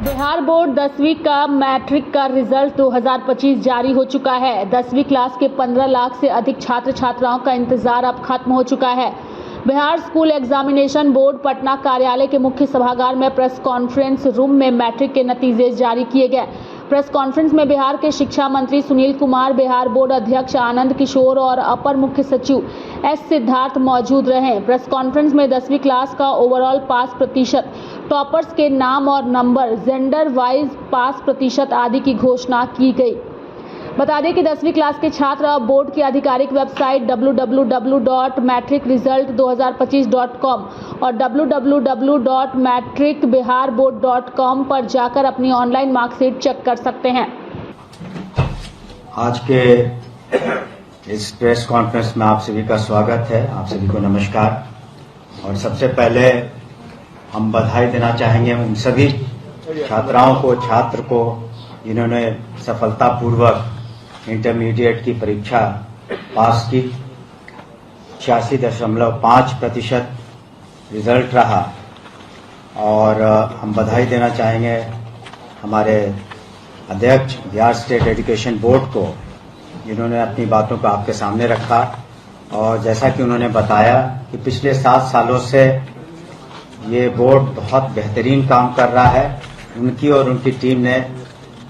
Bihar board 10वीं का matric का रिजल्ट 2025 जारी हो चुका है। 10वीं क्लास के 15 लाख से अधिक छात्र छात्राओं का इंतजार अब खत्म हो चुका है। Bihar school examination board Patna कार्यालय के मुख्य सभागार में प्रेस कॉन्फ्रेंस रूम में मैट्रिक के नतीजे जारी किए गए। प्रेस कॉन्फ्रेंस में बिहार के शिक्षा मंत्री सुनील कुमार, बिहार बोर्ड अध्यक्ष आनंद किशोर और अपर मुख्य सचिव एस सिद्धार्थ मौजूद रहे। प्रेस कॉन्फ्रेंस में 10वीं क्लास का ओवरऑल पास प्रतिशत, टॉपर्स के नाम और नंबर, जेंडर वाइज पास प्रतिशत आदि की घोषणा की गई। बता दें कि 10वीं क्लास के छात्र अब बोर्ड की आधिकारिक वेबसाइट www.matricresult2025.com और www.matricbiharboard.com पर जाकर अपनी ऑनलाइन मार्कशीट चेक कर सकते हैं। आज के इस प्रेस कॉन्फ्रेंस में आप सभी का स्वागत है। आप सभी को नमस्कार। और सबसे पहले हम बधाई देना चाहेंगे उन सभी छात्राओं को, छात्र को जिन्होंने सफलतापूर्वक इंटरमीडिएट की परीक्षा पास की। 86.5% रिजल्ट रहा। और हम बधाई देना चाहेंगे हमारे अध्यक्ष बिहार स्टेट एजुकेशन बोर्ड को, जिन्होंने अपनी बातों को आपके सामने रखा। और जैसा कि उन्होंने बताया कि पिछले 7 सालों से ये बोर्ड बहुत बेहतरीन काम कर रहा है। उनकी और उनकी टीम ने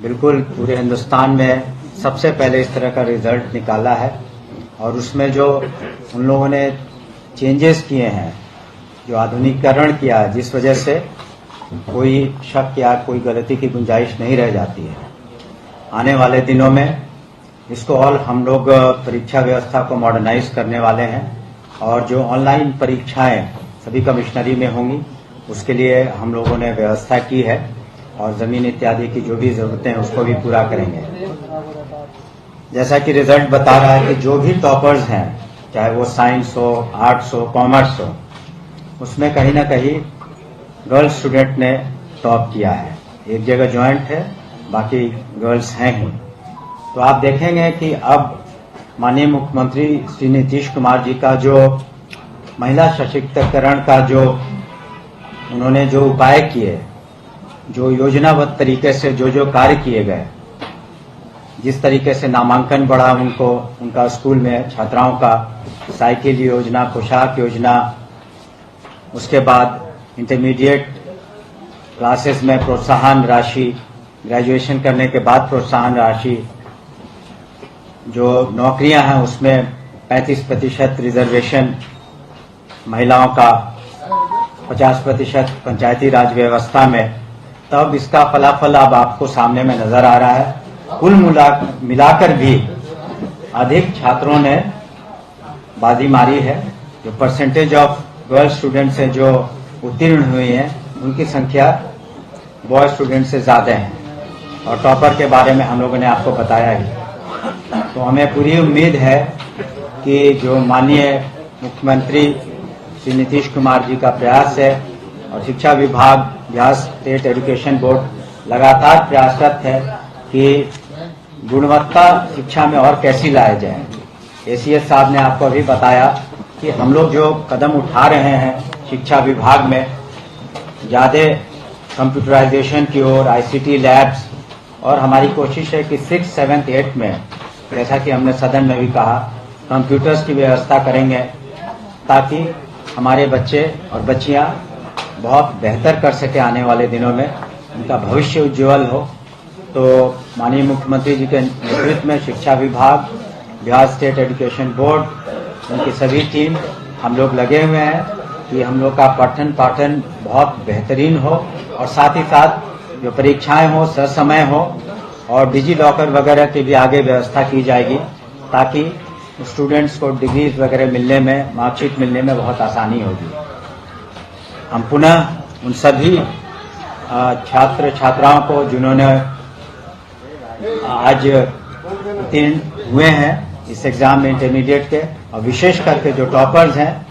बिल्कुल पूरे हिंदुस्तान में सबसे पहले इस तरह का रिजल्ट निकाला है। और उसमें जो उन लोगों ने चेंजेस किए हैं, जो आधुनिकीकरण किया है, जिस वजह से कोई शक या कोई गलती की गुंजाइश नहीं रह जाती है। आने वाले दिनों में इसको और हम लोग परीक्षा व्यवस्था को मॉडर्नाइज करने वाले हैं। और जो ऑनलाइन परीक्षाएं सभी कमिश्नरी में होंगी, उसके लिए हम लोगों ने व्यवस्था की है। और जमीन इत्यादि की जो भी जरूरतें हैं उसको भी पूरा करेंगे। जैसा कि रिजल्ट बता रहा है कि जो भी टॉपर्स हैं, चाहे वो साइंस हो, आर्ट्स हो, कॉमर्स हो, उसमें कहीं ना कहीं गर्ल्स स्टूडेंट ने टॉप किया है। एक जगह ज्वाइंट है, बाकी गर्ल्स हैं ही। तो आप देखेंगे कि अब माननीय मुख्यमंत्री श्री नीतीश कुमार जी का जो महिला सशक्तिकरण का जो उन्होंने जो उपाय किए, जो योजनाबद्ध तरीके से जो कार्य किए गए, जिस तरीके से नामांकन बढ़ा उनको, उनका स्कूल में छात्राओं का साइकिल योजना, पोशाक योजना, उसके बाद इंटरमीडिएट क्लासेस में प्रोत्साहन राशि, ग्रेजुएशन करने के बाद प्रोत्साहन राशि, जो नौकरियां हैं उसमें 35% रिजर्वेशन महिलाओं का, 50% पंचायती राज व्यवस्था में, तब इसका फलाफल अब आपको सामने में नजर आ रहा है। कुल मिलाकर भी अधिक छात्रों ने बाजी मारी है। जो परसेंटेज ऑफ गर्ल्स स्टूडेंट से जो उत्तीर्ण हुए हैं, उनकी संख्या बॉय स्टूडेंट से ज्यादा है। और टॉपर के बारे में हम लोगों ने आपको बताया ही। तो हमें पूरी उम्मीद है कि जो माननीय मुख्यमंत्री श्री नीतीश कुमार जी का प्रयास है और शिक्षा विभाग, बिहार स्टेट एजुकेशन बोर्ड लगातार प्रयासरत है कि गुणवत्ता शिक्षा में और कैसी लाया जाए। एसीएस साहब ने आपको अभी बताया कि हम लोग जो कदम उठा रहे हैं शिक्षा विभाग में, ज़्यादा कंप्यूटराइजेशन की ओर, आईसीटी लैब्स, और हमारी कोशिश है कि 6, 7, 8 में, जैसा कि हमने सदन में भी कहा, कंप्यूटर्स की व्यवस्था करेंगे ताकि हमारे बच्चे और बच्चियां बहुत बेहतर कर सके। आने वाले दिनों में उनका भविष्य उज्जवल हो। तो माननीय मुख्यमंत्री जी के नेतृत्व में शिक्षा विभाग, बिहार स्टेट एजुकेशन बोर्ड, उनकी सभी टीम, हम लोग लगे हुए हैं कि हम लोग का पठन पाठन बहुत बेहतरीन हो और साथ ही साथ जो परीक्षाएं हो ससमय हो। और डिजी लॉकर वगैरह की भी आगे व्यवस्था की जाएगी ताकि स्टूडेंट्स को डिग्रीज वगैरह मिलने में, मार्कशीट मिलने में बहुत आसानी होगी। हम पुनः उन सभी छात्र छात्राओं को जिन्होंने आज उत्तीर्ण हुए हैं इस एग्जाम में इंटरमीडिएट के, और विशेष करके जो टॉपर्स हैं,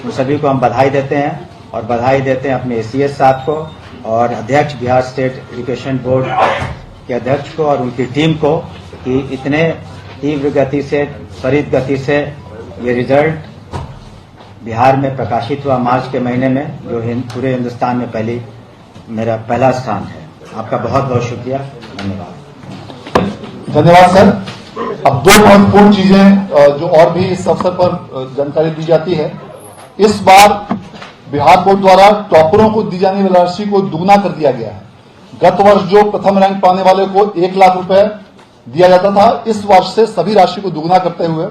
उन सभी को हम बधाई देते हैं। और बधाई देते हैं अपने एसीएस साहब को और अध्यक्ष बिहार स्टेट एजुकेशन बोर्ड के अध्यक्ष को और उनकी टीम को कि इतने तीव्र गति से, त्वरित गति से ये रिजल्ट बिहार में प्रकाशित हुआ मार्च के महीने में, जो पूरे हिंदुस्तान में मेरा पहला स्थान है। आपका बहुत बहुत शुक्रिया, धन्यवाद। धन्यवाद सर। अब दो महत्वपूर्ण चीजें जो और भी इस अवसर पर जानकारी दी जाती है। इस बार बिहार बोर्ड द्वारा टॉपरों को दी जाने वाली राशि को दुगना कर दिया गया है। गत वर्ष जो प्रथम रैंक पाने वाले को 1 लाख रुपए दिया जाता था, इस वर्ष से सभी राशि को दुगना करते हुए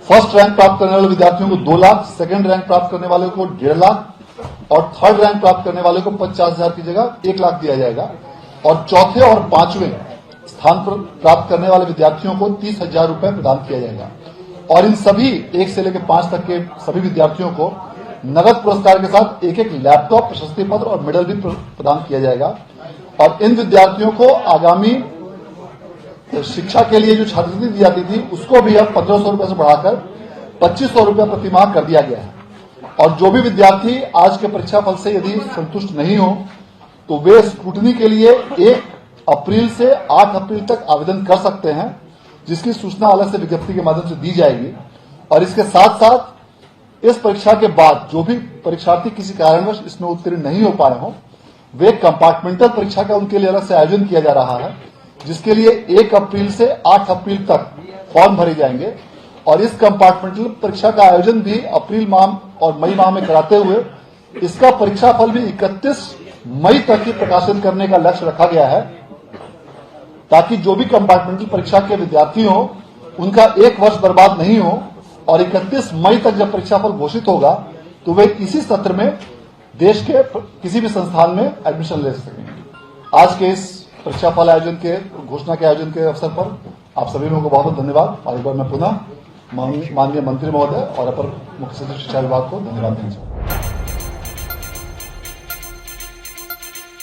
फर्स्ट रैंक प्राप्त करने वाले विद्यार्थियों को 2 लाख, सेकंड रैंक प्राप्त करने वाले को 1.5 लाख और थर्ड रैंक प्राप्त करने वाले को 50,000 की जगह 1 लाख दिया जाएगा और चौथे और पांचवें स्थान पर प्राप्त करने वाले विद्यार्थियों को 30,000 रुपए प्रदान किया जाएगा और इन सभी 1 से लेकर 5 तक के सभी विद्यार्थियों को नगद पुरस्कार के साथ एक लैपटॉप, प्रशस्ति पत्र और मेडल भी प्रदान किया जाएगा और इन विद्यार्थियों को आगामी शिक्षा के लिए जो छात्रवृत्ति दी जाती थी उसको भी अब 1,500 रुपए से बढ़ाकर 2,500 रुपए प्रतिमाह कर दिया गया है और जो भी विद्यार्थी आज के परीक्षा फल से यदि संतुष्ट नहीं हो तो वे स्क्रूटनी के लिए 1 अप्रैल से 8 अप्रैल तक आवेदन कर सकते हैं, जिसकी सूचना अलग से विज्ञप्ति के माध्यम से दी जाएगी और इसके साथ साथ इस परीक्षा के बाद जो भी परीक्षार्थी किसी कारणवश इसमें उत्तीर्ण नहीं हो पाए हों, वे कंपार्टमेंटल परीक्षा का उनके लिए अलग से आयोजन किया जा रहा है, जिसके लिए 1 अप्रैल से 8 अप्रैल तक फॉर्म भरे जाएंगे और इस कंपार्टमेंटल परीक्षा का आयोजन भी अप्रैल माह और मई माह में कराते हुए इसका परीक्षा फल भी 31 मई तक ही प्रकाशित करने का लक्ष्य रखा गया है, ताकि जो भी कंपार्टमेंटल परीक्षा के विद्यार्थी हो उनका 1 वर्ष बर्बाद नहीं हो और 31 मई तक जब परीक्षा फल घोषित होगा तो वे इसी सत्र में देश के किसी भी संस्थान में एडमिशन ले सकेंगे। आज के इस परीक्षा फल आयोजन के घोषणा के आयोजन के अवसर पर आप सभी लोगों को बहुत बहुत धन्यवाद और एक बार मैं पुनः माननीय मंत्री महोदय और अपर मुख्य सचिव शिक्षा विभाग को धन्यवाद देना चाहूंगा।